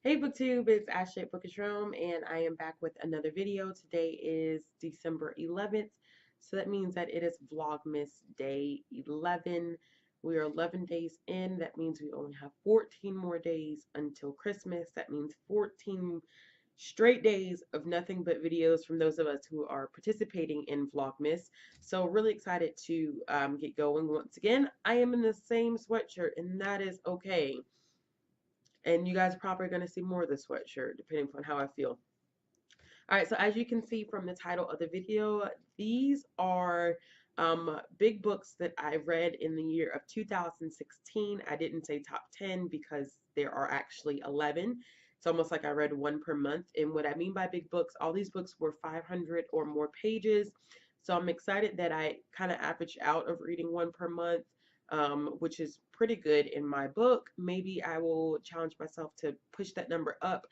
Hey BookTube, it's Ashley at Bookish Rome, and I am back with another video. Today is December 11th, so that means that it is Vlogmas Day 11. We are 11 days in. That means we only have 14 more days until Christmas. That means 14 straight days of nothing but videos from those of us who are participating in Vlogmas. So really excited to get going once again. I am in the same sweatshirt, and that is okay. And you guys are probably going to see more of the sweatshirt depending on how I feel. All right, so as you can see from the title of the video, these are big books that I read in the year of 2016. I didn't say top 10 because there are actually 11. It's almost like I read one per month. And what I mean by big books, all these books were 500 or more pages. So I'm excited that I kind of averaged out of reading one per month, which is pretty good in my book. Maybe I will challenge myself to push that number up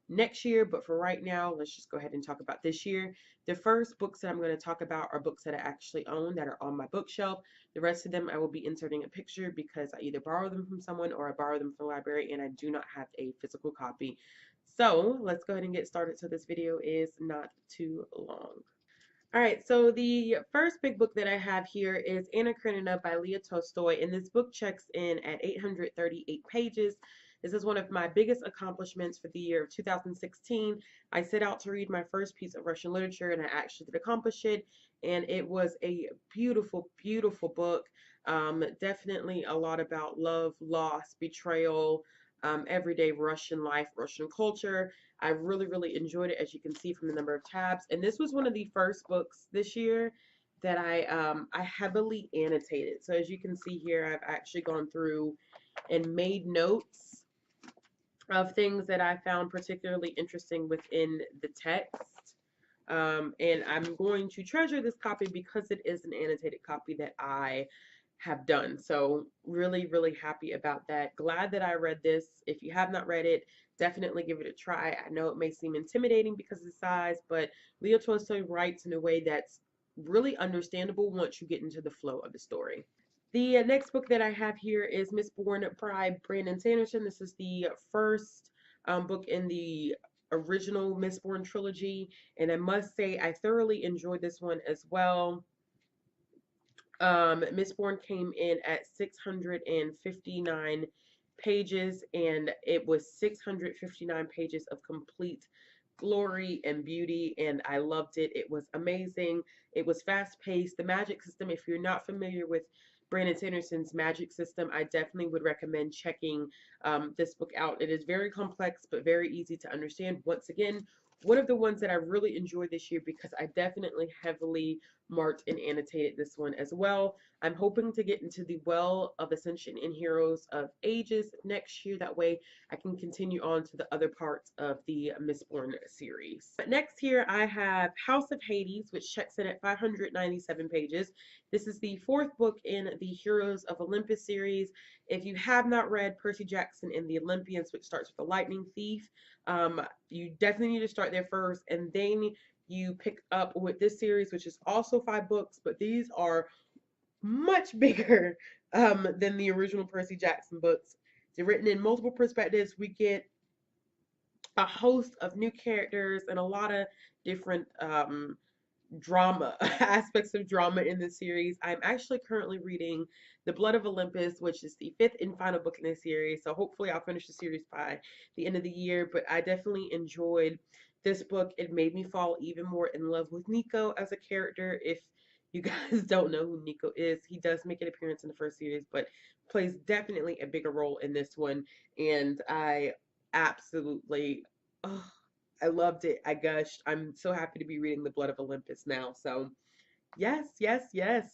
next year, but for right now, let's just go ahead and talk about this year. The first books that I'm going to talk about are books that I actually own that are on my bookshelf. The rest of them I will be inserting a picture because I either borrow them from someone or I borrow them from the library and I do not have a physical copy. So let's go ahead and get started so this video is not too long. All right, so the first big book that I have here is Anna Karenina by Leah Tolstoy, and this book checks in at 838 pages. This is one of my biggest accomplishments for the year of 2016. I set out to read my first piece of Russian literature, and I actually did accomplish it, and it was a beautiful, beautiful book. Definitely a lot about love, loss, betrayal, everyday Russian life, Russian culture. I really, really enjoyed it, as you can see from the number of tabs. And this was one of the first books this year that I heavily annotated. So as you can see here, I've actually gone through and made notes of things that I found particularly interesting within the text. And I'm going to treasure this copy because it is an annotated copy that I have done. So really, really happy about that. Glad that I read this. If you have not read it, definitely give it a try. I know it may seem intimidating because of the size, but Leo Tolstoy writes in a way that's really understandable once you get into the flow of the story. The next book that I have here is Mistborn by Brandon Sanderson. This is the first book in the original Mistborn trilogy, and I must say I thoroughly enjoyed this one as well. Mistborn came in at 659 pages, and it was 659 pages of complete glory and beauty, and I loved it. It was amazing. It was fast paced. The magic system, if you're not familiar with Brandon Sanderson's magic system, I definitely would recommend checking this book out. It is very complex but very easy to understand. Once again, one of the ones that I really enjoyed this year because I definitely heavily marked and annotated this one as well. I'm hoping to get into the Well of Ascension and Heroes of Ages next year. That way I can continue on to the other parts of the Mistborn series. But next here I have House of Hades, which checks in at 597 pages. This is the fourth book in the Heroes of Olympus series. If you have not read Percy Jackson and the Olympians, which starts with the Lightning Thief, you definitely need to start there first, and then you pick up with this series, which is also 5 books, but these are much bigger than the original Percy Jackson books. They're written in multiple perspectives. We get a host of new characters and a lot of different drama aspects of drama in the series. I'm actually currently reading The Blood of Olympus, which is the fifth and final book in the series. So hopefully I'll finish the series by the end of the year. But I definitely enjoyed this book. It made me fall even more in love with Nico as a character. If you guys don't know who Nico is, he does make an appearance in the first series, but plays definitely a bigger role in this one. And I absolutely, oh, I loved it. I gushed. I'm so happy to be reading The Blood of Olympus now. So, yes, yes, yes.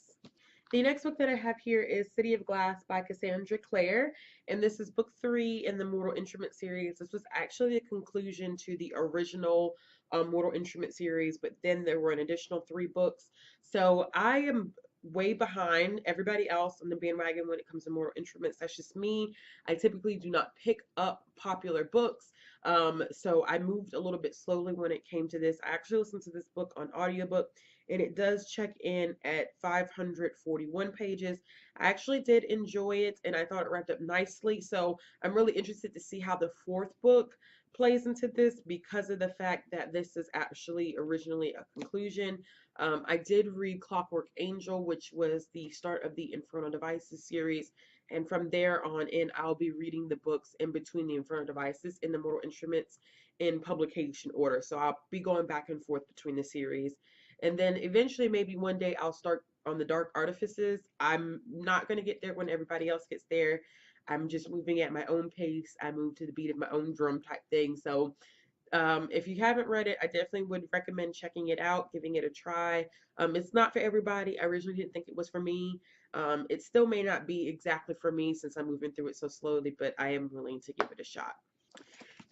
The next book that I have here is City of Glass by Cassandra Clare, and this is book 3 in the Mortal Instrument series. This was actually the conclusion to the original Mortal Instrument series, but then there were an additional 3 books. So I am way behind everybody else on the bandwagon when it comes to mortal instruments. That's just me. I typically do not pick up popular books. So I moved a little bit slowly when it came to this. I actually listened to this book on audiobook, and it does check in at 541 pages. I actually did enjoy it, and I thought it wrapped up nicely. So I'm really interested to see how the fourth book plays into this, because of the fact that this is actually originally a conclusion. I did read Clockwork Angel, which was the start of the Infernal Devices series. And from there on in, I'll be reading the books in between the Infernal Devices and the Mortal Instruments in publication order. So I'll be going back and forth between the series. And then eventually, maybe one day, I'll start on the Dark Artifices. I'm not going to get there when everybody else gets there. I'm just moving at my own pace. I move to the beat of my own drum type thing. So if you haven't read it, I definitely would recommend checking it out, giving it a try. It's not for everybody. I originally didn't think it was for me. It still may not be exactly for me since I'm moving through it so slowly, but I am willing to give it a shot.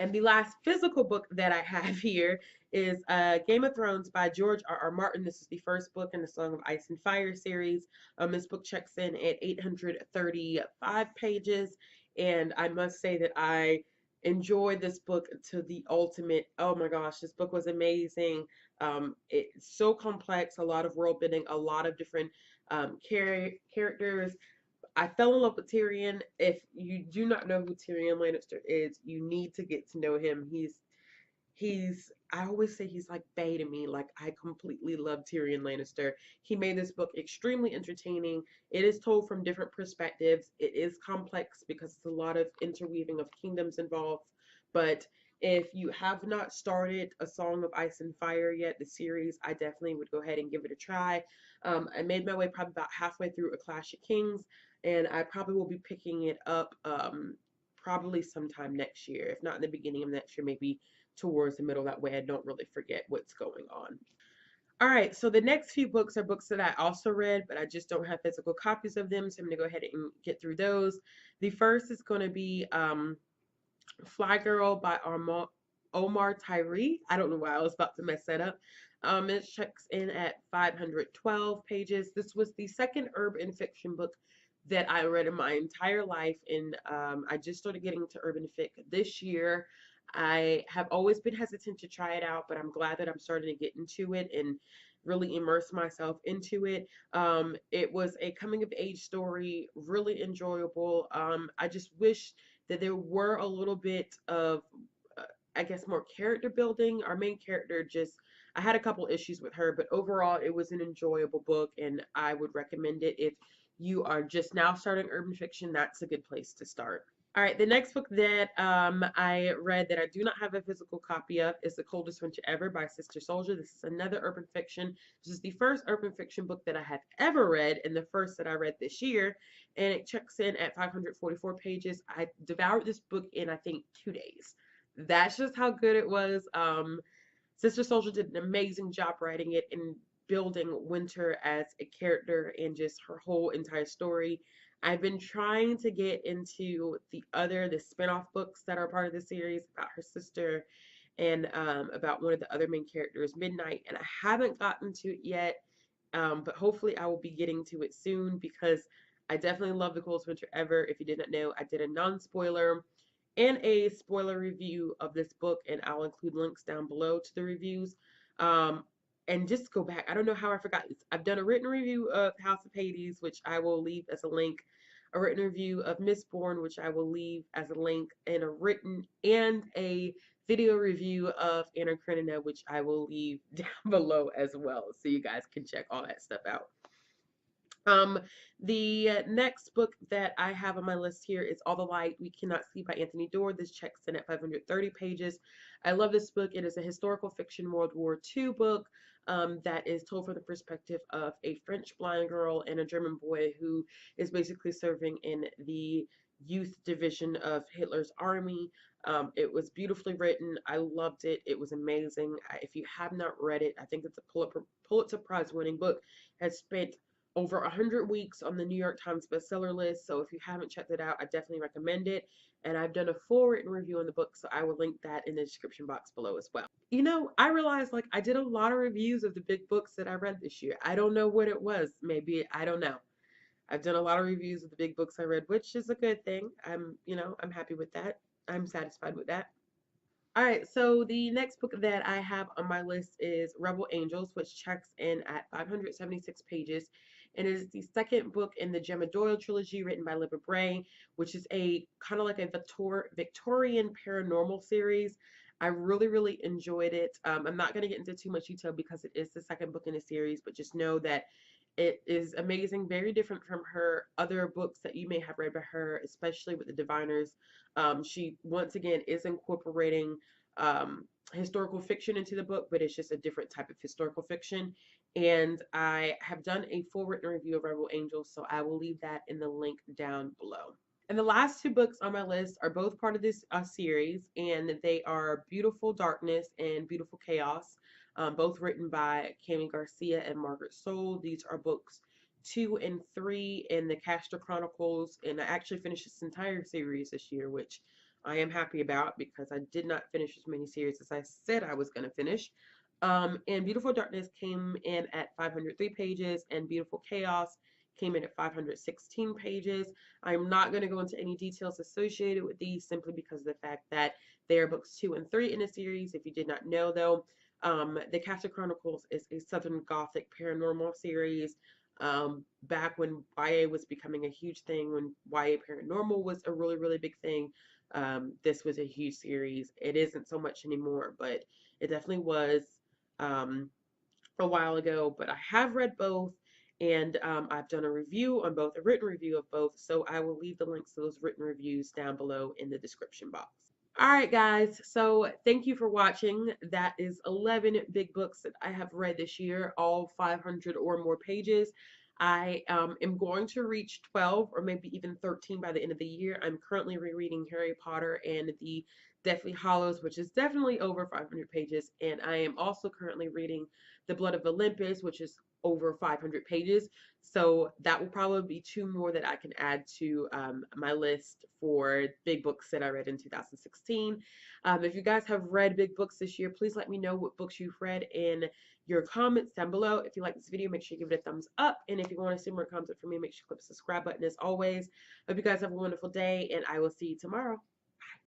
And the last physical book that I have here is Game of Thrones by George R. R. Martin. This is the first book in the Song of Ice and Fire series. This book checks in at 835 pages, and I must say that I enjoyed this book to the ultimate. Oh my gosh, this book was amazing. It's so complex, a lot of world building, a lot of different characters. I fell in love with Tyrion. If you do not know who Tyrion Lannister is, you need to get to know him. He's I always say he's like Bay to me. Like, I completely love Tyrion Lannister. He made this book extremely entertaining. It is told from different perspectives. It is complex because it's a lot of interweaving of kingdoms involved. But if you have not started A Song of Ice and Fire yet, the series, I definitely would go ahead and give it a try. I made my way probably about halfway through A Clash of Kings, and I probably will be picking it up probably sometime next year. If not in the beginning of next year, maybe towards the middle. That way I don't really forget what's going on. All right, so the next few books are books that I also read, but I just don't have physical copies of them, so I'm going to go ahead and get through those. The first is going to be Fly Girl by Omar Tyree. I don't know why I was about to mess that up. It checks in at 512 pages. This was the second urban fiction book that I read in my entire life, and I just started getting to urban fic this year. I have always been hesitant to try it out, but I'm glad that I'm starting to get into it and really immerse myself into it. It was a coming of age story, really enjoyable. I just wish that there were a little bit of, I guess, more character building. Our main character just, I had a couple issues with her, but overall, it was an enjoyable book, and I would recommend it if you are just now starting urban fiction. That's a good place to start. All right, the next book that I read that I do not have a physical copy of is The Coldest Winter Ever by Sister Soldier. This is another urban fiction. This is the first urban fiction book that I have ever read, and the first that I read this year, and it checks in at 544 pages. I devoured this book in, I think, 2 days. That's just how good it was. Sister Soldier did an amazing job writing it and building Winter as a character and just her whole entire story. I've been trying to get into the spin-off books that are part of the series about her sister and about one of the other main characters, Midnight, and I haven't gotten to it yet, but hopefully I will be getting to it soon because I definitely love The Coldest Winter Ever. If you did not know, I did a non-spoiler and a spoiler review of this book, and I'll include links down below to the reviews. Um, and just go back, I don't know how I forgot this. I've done a written review of House of Hades, which I will leave as a link, a written review of Mistborn, which I will leave as a link, and a video review of Anna Karenina, which I will leave down below as well, so you guys can check all that stuff out. The next book that I have on my list here is All the Light We Cannot See by Anthony Doerr. This checks in at 530 pages. I love this book. It is a historical fiction World War II book that is told from the perspective of a French blind girl and a German boy who is basically serving in the youth division of Hitler's army. It was beautifully written. I loved it. It was amazing. If you have not read it, I think it's a Pulitzer Prize winning book. Has spent over 100 weeks on the New York Times bestseller list. So if you haven't checked it out, I definitely recommend it. and I've done a full written review on the book, so I will link that in the description box below as well. You know, I realized like I did a lot of reviews of the big books that I read this year. I don't know what it was. Maybe, I don't know. I've done a lot of reviews of the big books I read, which is a good thing. I'm happy with that. I'm satisfied with that. All right, so the next book that I have on my list is Rebel Angels, which checks in at 576 pages. And it is the second book in the Gemma Doyle trilogy written by Libba Bray, which is a kind of like a Victorian paranormal series. I really, really enjoyed it. I'm not going to get into too much detail because it is the second book in the series, but just know that it is amazing, very different from her other books that you may have read by her, especially with the Diviners. She once again is incorporating historical fiction into the book, but it's just a different type of historical fiction. And I have done a full written review of Rebel Angels, so I will leave that in the link down below. And the last two books on my list are both part of this series, and they are Beautiful Darkness and Beautiful Chaos, both written by Cami Garcia and Margaret Soul. These are books 2 and 3 in the Castor Chronicles, and I actually finished this entire series this year, which I am happy about because I did not finish as many series as I said I was going to finish. And Beautiful Darkness came in at 503 pages, and Beautiful Chaos came in at 516 pages. I'm not going to go into any details associated with these simply because of the fact that they are books 2 and 3 in a series. If you did not know, though, the Castle Chronicles is a Southern Gothic paranormal series. Back when YA was becoming a huge thing, when YA paranormal was a really, really big thing, this was a huge series. It isn't so much anymore, but it definitely was um, a while ago. But I have read both, and I've done a review on both, a written review of both. So I will leave the links to those written reviews down below in the description box. All right, guys. So thank you for watching. That is 11 big books that I have read this year, all 500 or more pages. I am going to reach 12 or maybe even 13 by the end of the year. I'm currently rereading Harry Potter and the Deathly Hallows, which is definitely over 500 pages. And I am also currently reading The Blood of Olympus, which is over 500 pages. So that will probably be two more that I can add to my list for big books that I read in 2016. If you guys have read big books this year, please let me know what books you've read in your comments down below. If you like this video, make sure you give it a thumbs up. And if you want to see more content from me, make sure you click the subscribe button as always. Hope you guys have a wonderful day, and I will see you tomorrow.